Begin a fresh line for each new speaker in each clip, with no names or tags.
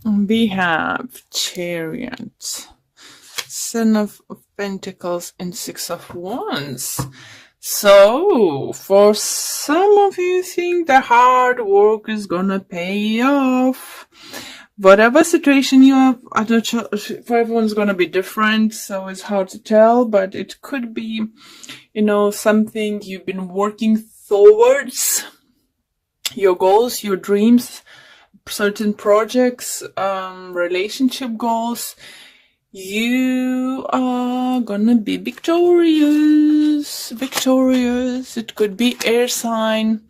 We have Chariot, Son of Pentacles, and Six of Wands. So, for some of you think the hard work is gonna pay off. Whatever situation you have, I'm not sure, for everyone's gonna be different, so it's hard to tell, but it could be, something you've been working towards, your goals, your dreams, certain projects, relationship goals. You are gonna be victorious. It could be air sign,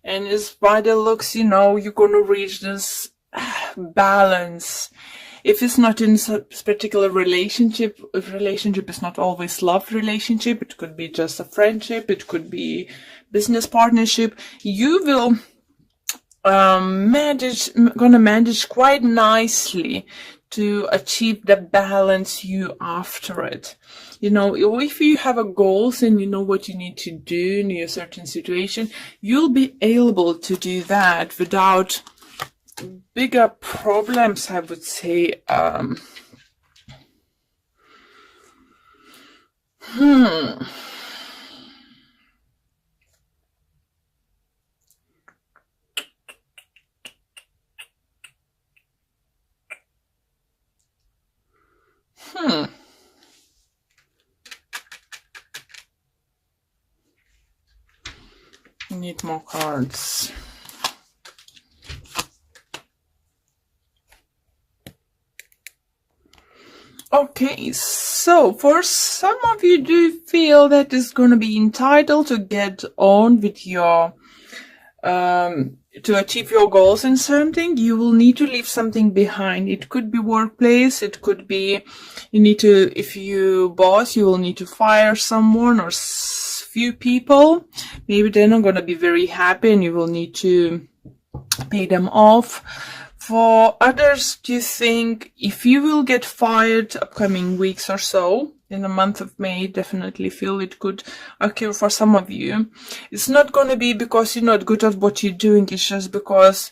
and as by the looks, you're gonna reach this balance. If it's not in a particular relationship, if relationship is not always love relationship, it could be just a friendship, it could be business partnership, you will manage quite nicely to achieve the balance you after it. If you have a goals and you know what you need to do in a certain situation, you'll be able to do that without bigger problems, I would say. Need more cards. Okay, so for some of you do feel that is going to be entitled to get on with your to achieve your goals in something, you will need to leave something behind. It could be workplace, it could be if you boss, you will need to fire someone or few people. Maybe they're not going to be very happy and you will need to pay them off. For others, do you think if you will get fired upcoming weeks or so, in the month of May, definitely feel it could occur for some of you. It's not going to be because you're not good at what you're doing. It's just because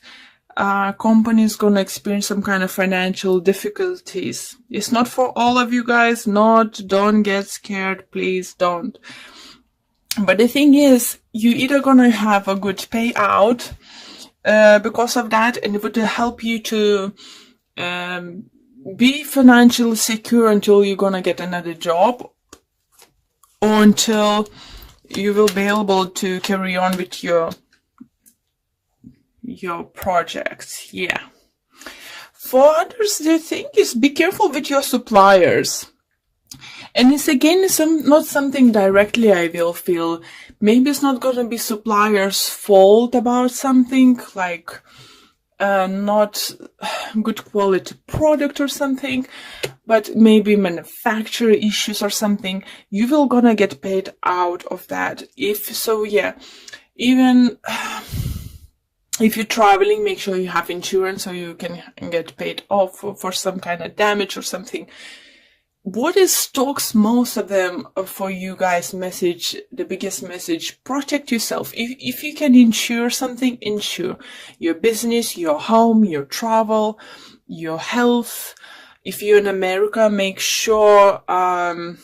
company is going to experience some kind of financial difficulties. It's not for all of you guys. Don't get scared. Please don't. But the thing is, you're either going to have a good payout because of that, and it would help you to be financially secure until you're gonna get another job, or until you will be able to carry on with your projects. Yeah. For others, the thing is, be careful with your suppliers. And it's not something directly I will feel. Maybe it's not gonna be supplier's fault about something, like not good quality product or something, but maybe manufacturer issues or something. You will gonna get paid out of that. If so, yeah. Even if you're traveling, make sure you have insurance so you can get paid off for some kind of damage or something. What is talks most of them for you guys message, the biggest message, protect yourself. If you can insure something, insure your business, your home, your travel, your health. If you're in America, make sure, I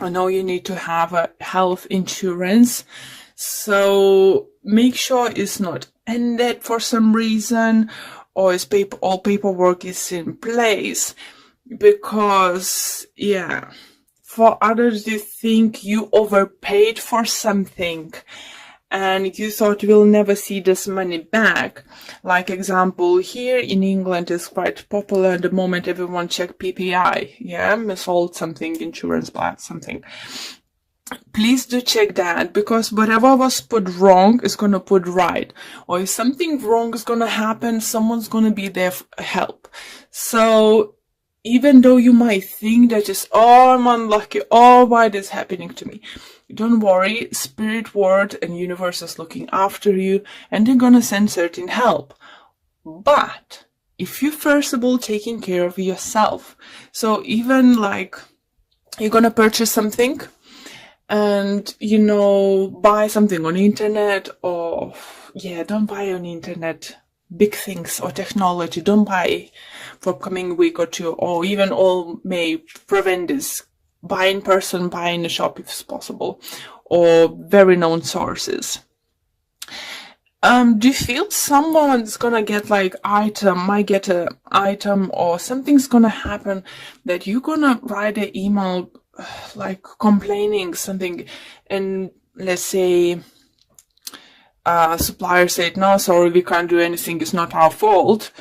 know you need to have a health insurance. So make sure it's not ended for some reason, or all paperwork is in place. Because, yeah, for others, you think you overpaid for something and you thought you'll never see this money back. Like example, here in England is quite popular at the moment. Everyone check PPI. Yeah, sold something, insurance plan, something. Please do check that, because whatever was put wrong is going to put right. Or if something wrong is going to happen, someone's going to be there for help. So even though you might think that just, I'm unlucky, why this is happening to me? Don't worry, spirit world and universe is looking after you and they're gonna send certain help. But if you first of all taking care of yourself, so even like you're gonna purchase something and, buy something on the internet, or, don't buy on the internet. big things or technology. Don't buy for coming week or two, or even all may prevent this. Buy in person, buy in the shop if it's possible, or very known sources. Do you feel someone's gonna get like might get a item, or something's gonna happen that you're gonna write an email like complaining something, and let's say supplier said, no, sorry, we can't do anything, it's not our fault.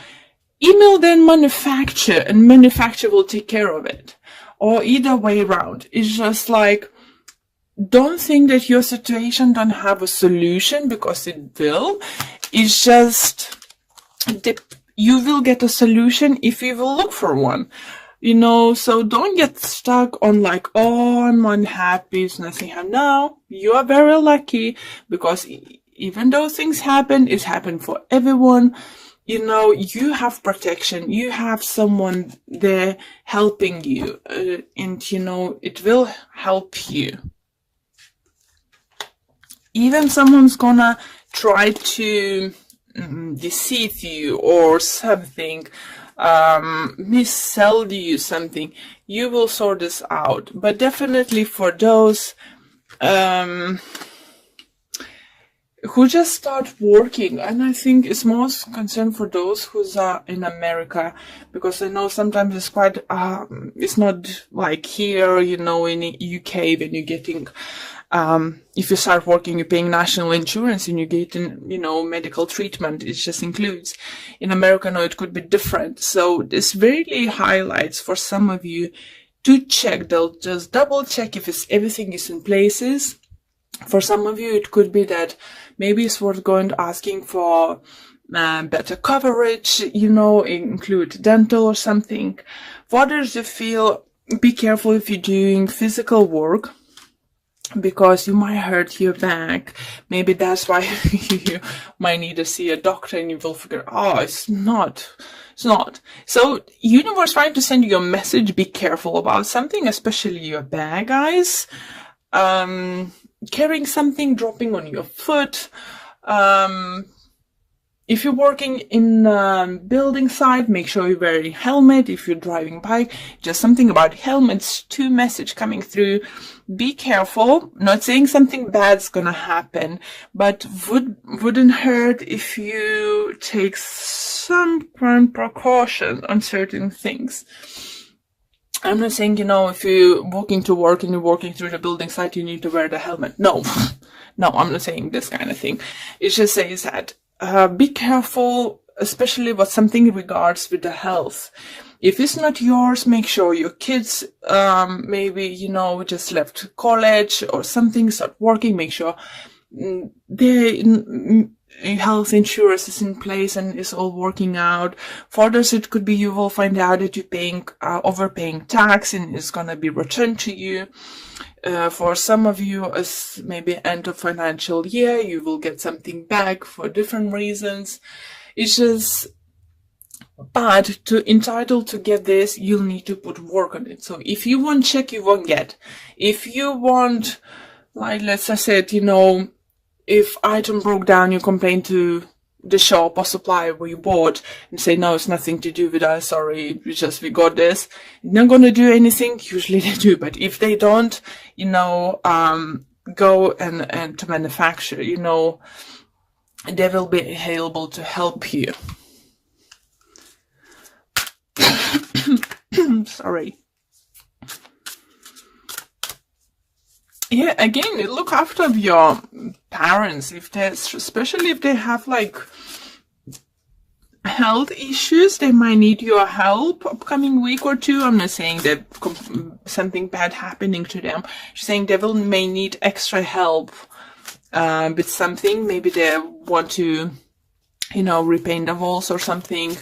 Email then manufacturer, and manufacturer will take care of it. Or either way around. It's just like, don't think that your situation don't have a solution, because it will. It's just, you will get a solution if you will look for one. You know, so don't get stuck on like, oh, I'm unhappy, it's nothing. No, you are very lucky, because even though things happen, it's happened for everyone. You know, you have protection, you have someone there helping you, and you know, it will help you. Even someone's gonna try to deceive you or something, missell you something, you will sort this out. But definitely for those who just start working, and I think it's most concerned for those who are in America, because I know sometimes it's quite it's not like here, you know, in the UK when you're getting if you start working, you're paying national insurance and you're getting, you know, medical treatment. It just includes. In America, no, it could be different. So this really highlights for some of you to check. They'll just double check if everything is in places. For some of you, it could be that maybe it's worth going to asking for better coverage, you know, include dental or something. For others, you feel, be careful if you're doing physical work, because you might hurt your back. Maybe that's why you might need to see a doctor, and you will figure, oh, it's not. So universe trying to send you a message, be careful about something, especially your back, guys. Carrying something, dropping on your foot. If you're working in building site, make sure you're wearing a helmet. If you're driving bike, just something about helmets, 2 message coming through. Be careful. Not saying something bad's gonna happen, but wouldn't hurt if you take some kind of precaution on certain things. I'm not saying, you know, if you're walking to work and you're walking through the building site, you need to wear the helmet. No, I'm not saying this kind of thing. It just says that be careful, especially what something regards with the health. If it's not yours, make sure your kids, maybe, you know, just left college or something, start working, make sure their health insurance is in place and is all working out. For others, it could be you will find out that you're paying, overpaying tax, and it's gonna be returned to you. For some of you, as maybe end of financial year, you will get something back for different reasons. It's just, but entitled to get this, you'll need to put work on it. So if you want check, you won't get. If you want, like, let's say, you know, if item broke down, you complain to the shop or supplier where you bought and say, no, it's nothing to do with us, sorry, we got this. They're not going to do anything. Usually they do, but if they don't, you know, go and to manufacture, you know, they will be able to help you. Sorry. Yeah, again, look after your parents, especially if they have like health issues, they might need your help upcoming week or two. I'm not saying that something bad happening to them. Just saying they may need extra help with something. Maybe they want to, you know, repaint the walls or something.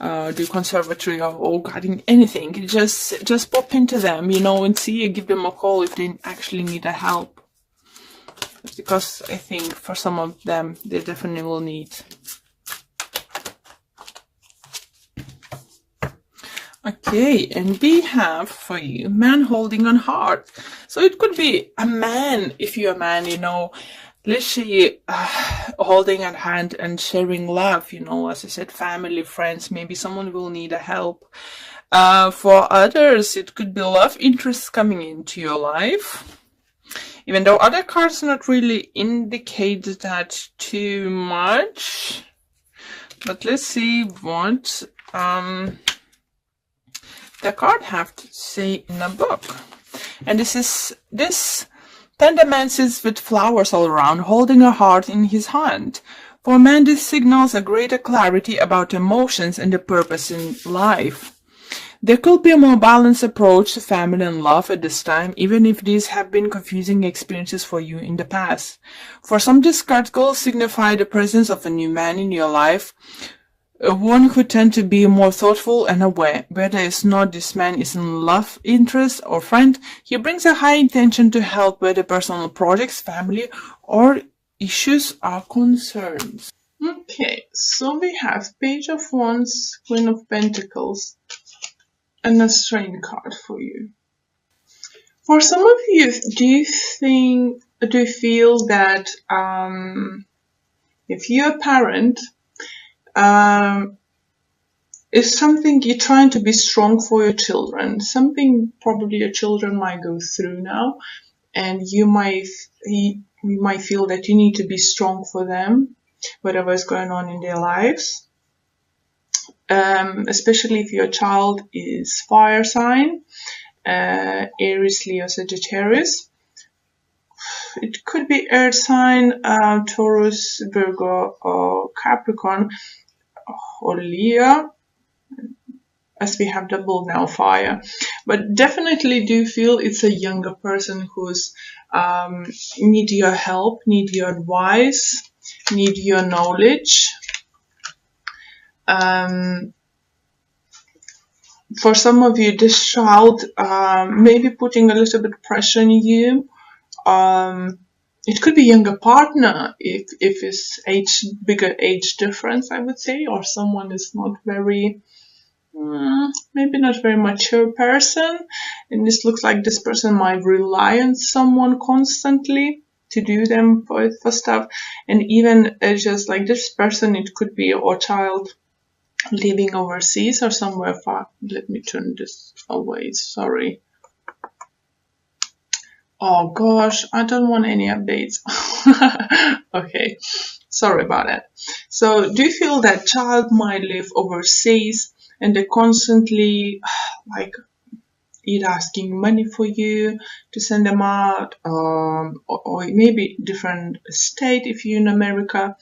Do conservatory or gardening, anything. Just pop into them, you know, and see, give them a call if they actually need a help. Because I think for some of them, they definitely will need. Okay, and we have for you, man holding on heart. So it could be a man, if you're a man, you know, let's say holding a hand and sharing love, you know, as I said, family, friends, maybe someone will need a help. For others, it could be love interests coming into your life. Even though other cards not really indicate that too much. But let's see what the card have to say in a book. And this tender man sits with flowers all around, holding a heart in his hand. For a man, this signals a greater clarity about emotions and the purpose in life. There could be a more balanced approach to family and love at this time, even if these have been confusing experiences for you in the past. For some, this card will signify the presence of a new man in your life, one who tends to be more thoughtful and aware. Whether it's not this man is in love, interest, or friend, he brings a high intention to help whether personal projects, family, or issues are concerned. Okay, so we have Page of Wands, Queen of Pentacles, and a Strength card for you. For some of you, do you feel that if you're a parent, it's something you're trying to be strong for your children, something probably your children might go through now, and you might feel that you need to be strong for them, whatever is going on in their lives. Especially if your child is fire sign, Aries, Leo, Sagittarius. It could be earth sign, Taurus, Virgo, or Capricorn, or Leo, as we have double now fire. But definitely do feel it's a younger person who's need your help, need your advice, need your knowledge. For some of you, this child may be putting a little bit of pressure on you. It could be younger partner if it's bigger age difference, I would say, or someone is not very, maybe not very mature person, and this looks like this person might rely on someone constantly to do them for stuff, and even just like this person, it could be your child living overseas or somewhere far. Let me turn this away, sorry. Oh gosh, I don't want any updates. Okay, sorry about that. So do you feel that child might live overseas and they're constantly like either asking money for you to send them out, or maybe different state if you're in America.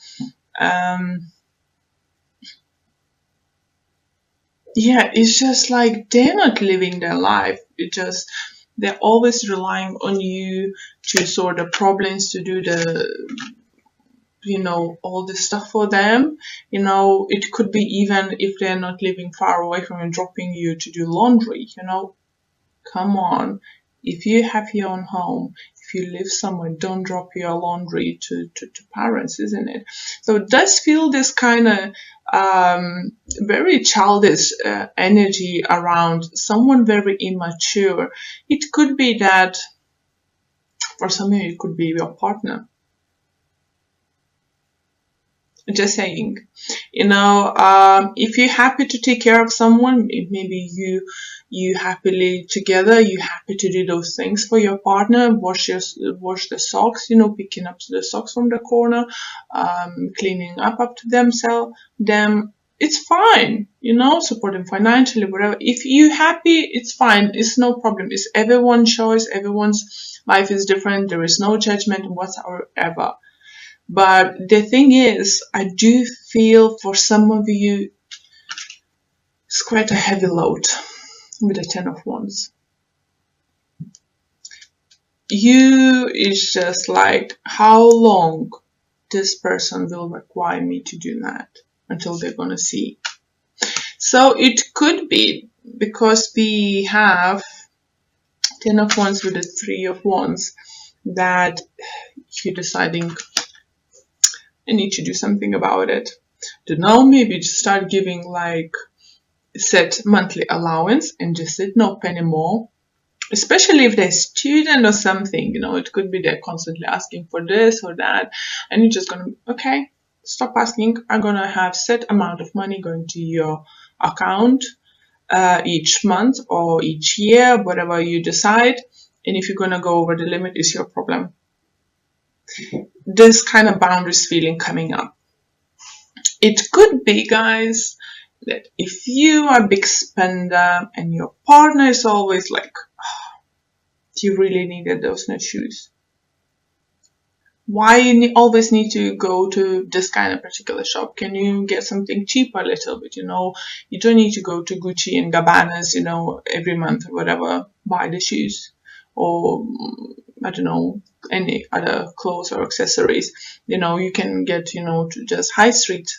Yeah, it's just like they're not living their life. They're always relying on you to sort the problems, to do the, all this stuff for them. It could be even if they're not living far away from you, dropping you to do laundry, Come on. If you have your own home, if you live somewhere, don't drop your laundry to parents, isn't it? So it does feel this kind of very childish energy around someone very immature. It could be that for some of you, it could be your partner. Just saying, if you're happy to take care of someone, maybe you happily together, you happy to do those things for your partner, wash the socks, picking up the socks from the corner, cleaning up to them, it's fine, support them financially, whatever. If you happy, it's fine, it's no problem. It's everyone's choice, everyone's life is different, there is no judgment whatsoever. But the thing is, I do feel for some of you, it's quite a heavy load with the Ten of Wands. It's just like, how long this person will require me to do that until they're going to see. So it could be because we have Ten of Wands with the Three of Wands that you're deciding, I need to do something about it. Don't know, maybe just start giving like set monthly allowance and just say no penny more. especially if they're student or something, you know, it could be they're constantly asking for this or that, and you're just gonna, okay, stop asking. I'm gonna have set amount of money going to your account each month or each year, whatever you decide. And if you're gonna go over the limit, is your problem. This kind of boundaries feeling coming up. It could be, guys, that if you are a big spender and your partner is always like, you really needed those new shoes. Why you always need to go to this kind of particular shop? Can you get something cheaper a little bit? You know, you don't need to go to Gucci and Gabbana's, you know, every month or whatever, buy the shoes. Or, I don't know, any other clothes or accessories. You know, you can get, you know, to just high street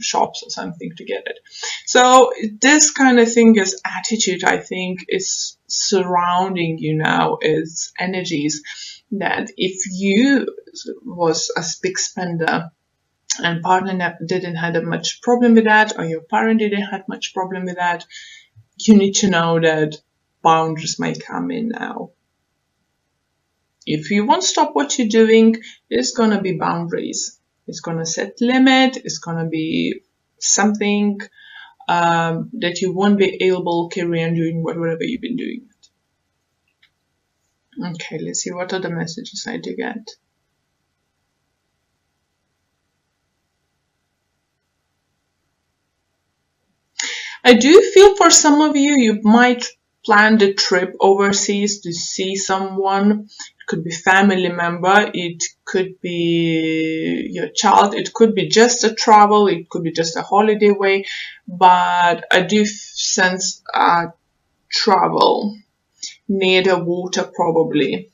shops or something to get it. So this kind of thing is attitude, I think, is surrounding you now, is energies that if you was a big spender and partner didn't have much problem with that, or your parent didn't have much problem with that, you need to know that boundaries may come in now. If you won't stop what you're doing, there's gonna be boundaries. It's gonna set limit. It's gonna be something that you won't be able to carry on doing whatever you've been doing. Okay, let's see what other messages I do get. I do feel for some of you, you might plan the trip overseas to see someone. It could be family member, it could be your child, it could be just a travel, it could be just a holiday way, but I do sense travel near the water probably.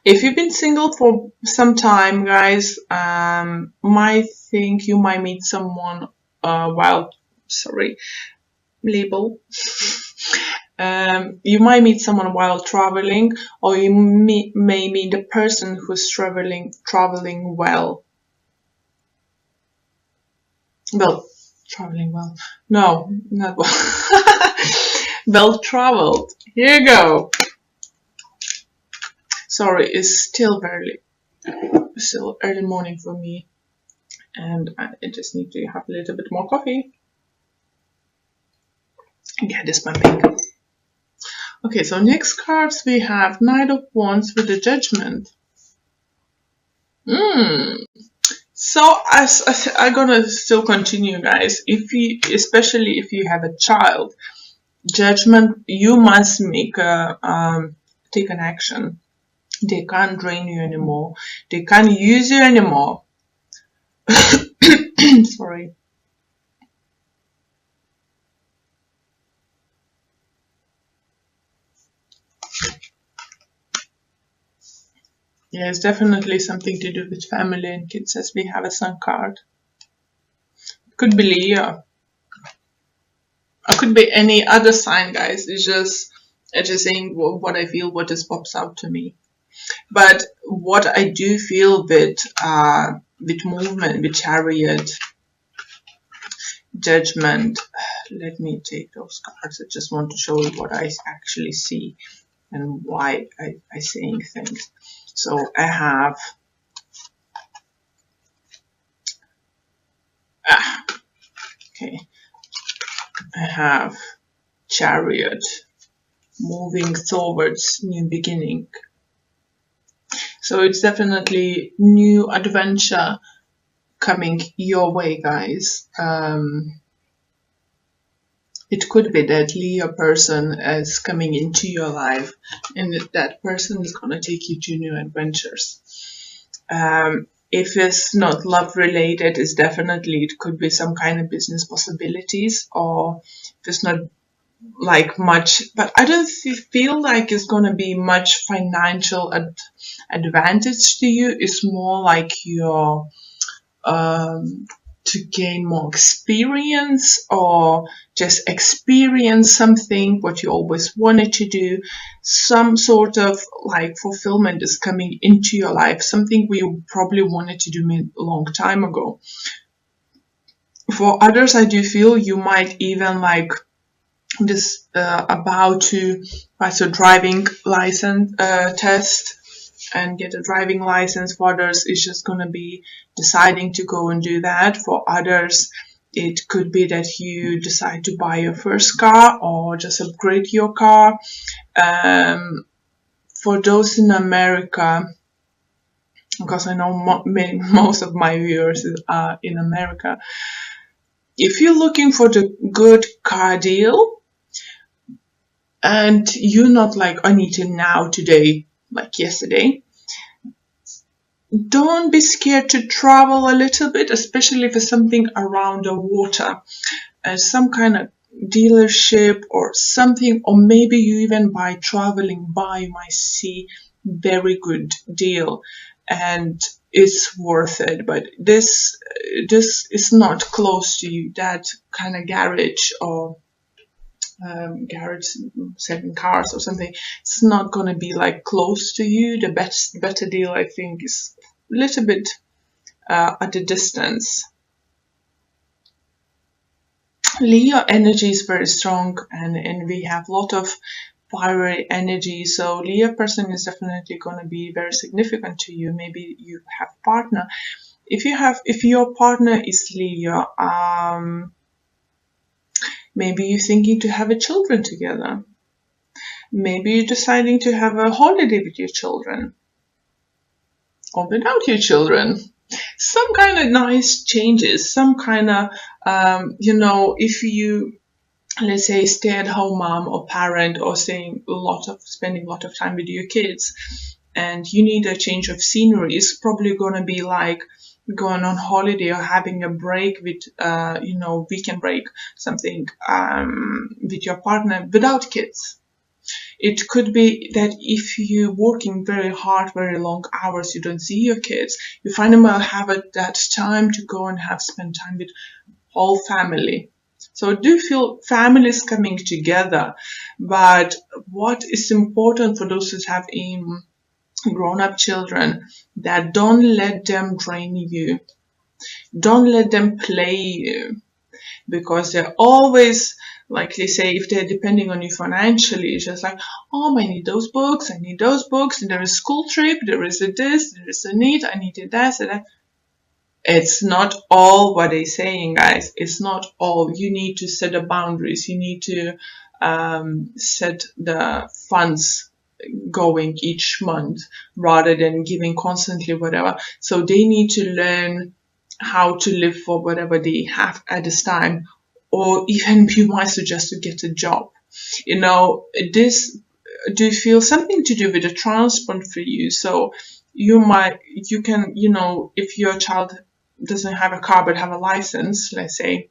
If you've been single for some time, guys, might think you might meet someone label. You might meet someone while traveling, or you may meet the person who's traveling well. Well, traveling well. No, not well. Well traveled. Here you go. Sorry, it's still early morning for me, and I just need to have a little bit more coffee. Get this pumping. Okay, so next cards we have Knight of Wands with the Judgment. So as I'm gonna still continue, guys. Especially if you have a child, Judgment, you must make take an action. They can't drain you anymore. They can't use you anymore. Sorry. Yeah, it's definitely something to do with family and kids, as we have a Sun card. It could be Leo. It could be any other sign, guys. It's just saying what I feel, what just pops out to me. But what I do feel with movement, with Chariot, Judgment. Let me take those cards. I just want to show you what I actually see and why I'm saying things. So I have I have Chariot, moving towards new beginning. So it's definitely new adventure coming your way, guys. It could be that Leo person is coming into your life, and that person is going to take you to new adventures. If it's not love related, it's definitely, it could be some kind of business possibilities, or if it's not like much, but I don't feel like it's going to be much financial advantage to you. It's more like your to gain more experience, or just experience something what you always wanted to do. Some sort of like fulfillment is coming into your life, something we probably wanted to do a long time ago. For others, I do feel you might even like this about to pass a driving license test and get a driving license. For others, it's just gonna be deciding to go and do that. For others, it could be that you decide to buy your first car or just upgrade your car. For those in America, because I know most of my viewers are in America, if you're looking for the good car deal and you're not like, I need it now, today, like yesterday, don't be scared to travel a little bit, especially if it's something around the water, some kind of dealership or something, or maybe you even by traveling by you might see very good deal and it's worth it. But this is not close to you, that kind of garage or garage selling cars or something. It's not going to be like close to you. The better deal, I think, is a little bit at a distance. Leo energy is very strong, and we have a lot of fiery energy. So Leo person is definitely going to be very significant to you. Maybe you have a partner. If your partner is Leo, maybe you're thinking to have a children together. Maybe you're deciding to have a holiday with your children or without your children. Some kind of nice changes, some kind of, if you, let's say, stay-at-home mom or parent or spending a lot of time with your kids and you need a change of scenery, it's probably going to be like going on holiday or having a break with, weekend break, something with your partner without kids. It could be that if you're working very hard, very long hours, you don't see your kids, you find them have that time to go and spend time with whole family. So I do feel families coming together. But what is important for those who have grown-up children, that don't let them drain you. Don't let them play you. Because they're always, like they say, if they're depending on you financially, it's just like, oh, I need those books, and there is school trip, there is this, there is a need, I needed that, and that. It's not all what they're saying, guys. It's not all. You need to set the boundaries. You need to set the funds going each month rather than giving constantly whatever. So they need to learn how to live for whatever they have at this time, or even you might suggest to get a job. This do feel something to do with the transport for you. So you can, if your child doesn't have a car but have a license, let's say,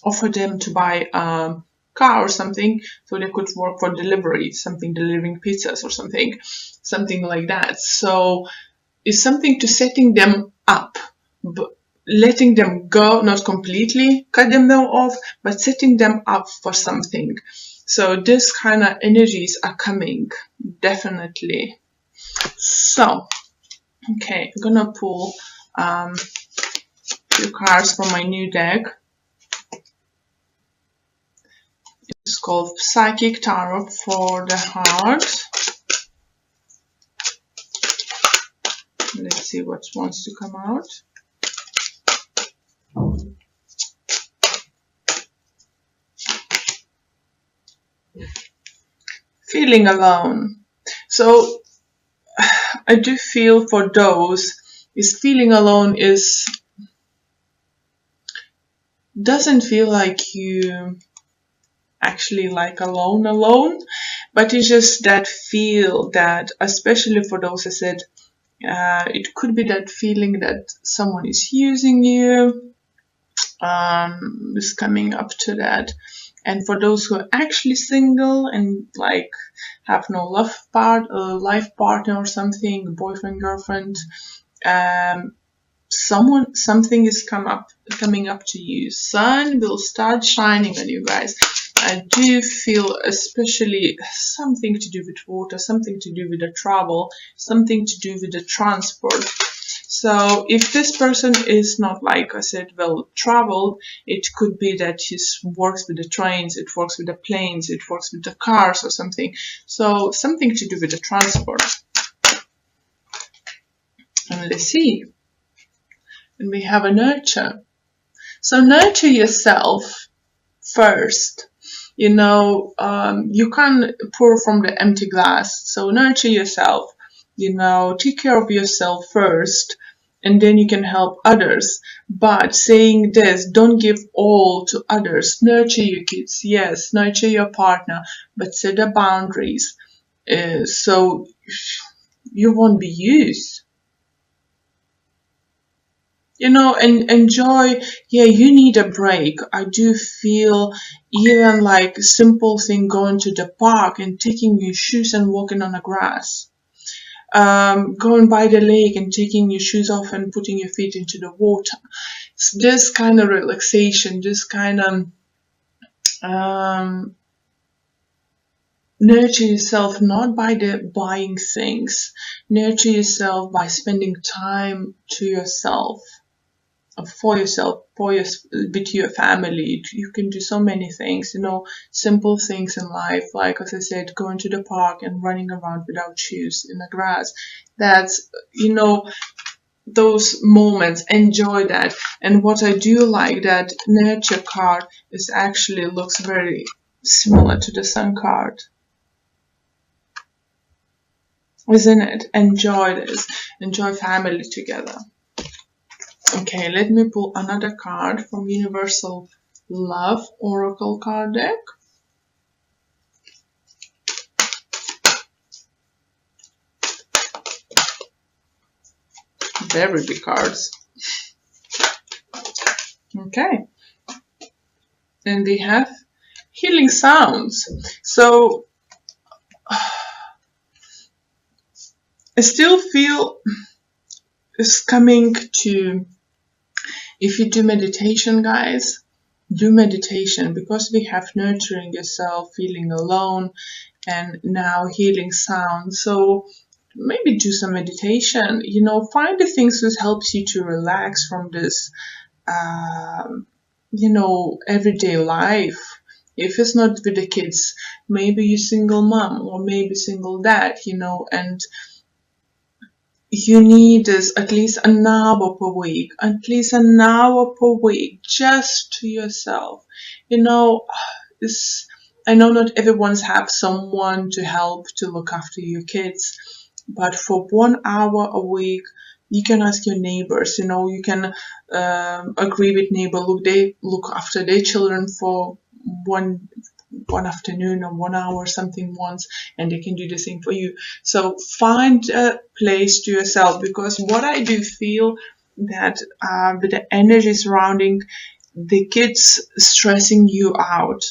offer them to buy a car or something so they could work for delivery, delivering pizzas or something like that. So it's something to setting them up, but letting them go, not completely cut them off, but setting them up for something. So this kind of energies are coming, definitely. So, okay, I'm gonna pull a few cards from my new deck. It's called Psychic Tarot for the Heart. Let's see what wants to come out. Feeling alone. So I do feel for those is feeling alone doesn't feel like you actually like alone, but it's just that feel that, especially for those I said, it could be that feeling that someone is using you, is coming up to that. And for those who are actually single and like have no life partner or something, boyfriend, girlfriend, something is coming up to you. Sun will start shining on you guys. I do feel especially something to do with water, something to do with the travel, something to do with the transport. So if this person is not, like I said, well traveled, it could be that he works with the trains, it works with the planes, it works with the cars or something. So something to do with the transport. And let's see. And we have a nurture. So nurture yourself first. You know, you can't pour from the empty glass. So nurture yourself. You know, take care of yourself first, and then you can help others. But saying this, don't give all to others. Nurture your kids, yes, nurture your partner, but set the boundaries so you won't be used. You know, and enjoy. Yeah, you need a break. I do feel even like simple thing, going to the park and taking your shoes and walking on the grass. Going by the lake and taking your shoes off and putting your feet into the water. It's this kind of relaxation, this kind of nurture yourself, not by the buying things. Nurture yourself by spending time to yourself, for yourself, with your family. You can do so many things, you know, simple things in life, like as I said, going to the park and running around without shoes in the grass. That's, you know, those moments, enjoy that. And what I do like, that nurture card is actually looks very similar to the sun card, isn't it? Enjoy this, enjoy family together. Okay, let me pull another card from Universal Love Oracle card deck. Very big cards. Okay. And we have healing sounds. So I still feel it's coming to, if you do meditation, guys, do meditation, because we have nurturing yourself, feeling alone, and now healing sound. So maybe do some meditation, you know, find the things that helps you to relax from this, you know, everyday life. If it's not with the kids, maybe you're single mom or maybe single dad, you know, and you need this at least an hour per week, just to yourself. You know, I know not everyone's have someone to help to look after your kids, but for 1 hour a week, you can ask your neighbors, you know, you can agree with neighbor, they look after their children for one afternoon or 1 hour something once, and they can do the same for you. So find a place to yourself, because what I do feel that with the energy surrounding the kids stressing you out.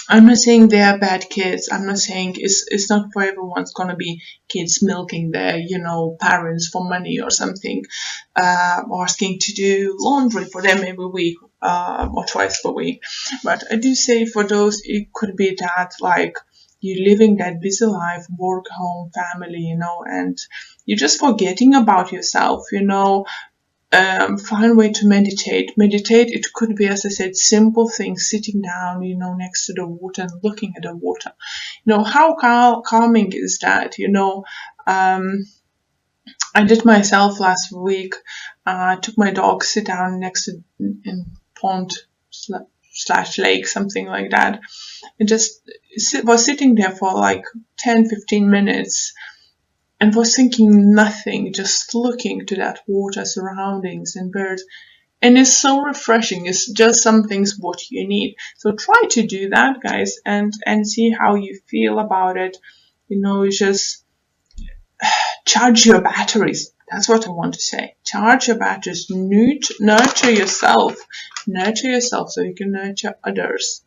I'm not saying they are bad kids. I'm not saying it's not for everyone's gonna be kids milking their, you know, parents for money or something, asking to do laundry for them every week, or twice per week. But I do say for those, it could be that, like, you're living that busy life, work, home, family, you know, and you're just forgetting about yourself, you know. Find a way to meditate. It could be, as I said, simple things, sitting down, you know, next to the water and looking at the water. You know, how calming is that? You know, I did myself last week. I took my dog, sit down next to in pond / lake, something like that, and just was sitting there for like 10-15 minutes. And was thinking nothing, just looking to that water, surroundings and birds. And it's so refreshing. It's just some things what you need. So try to do that, guys, and see how you feel about it. You know, just charge your batteries. That's what I want to say. Charge your batteries. Nurture yourself. Nurture yourself so you can nurture others.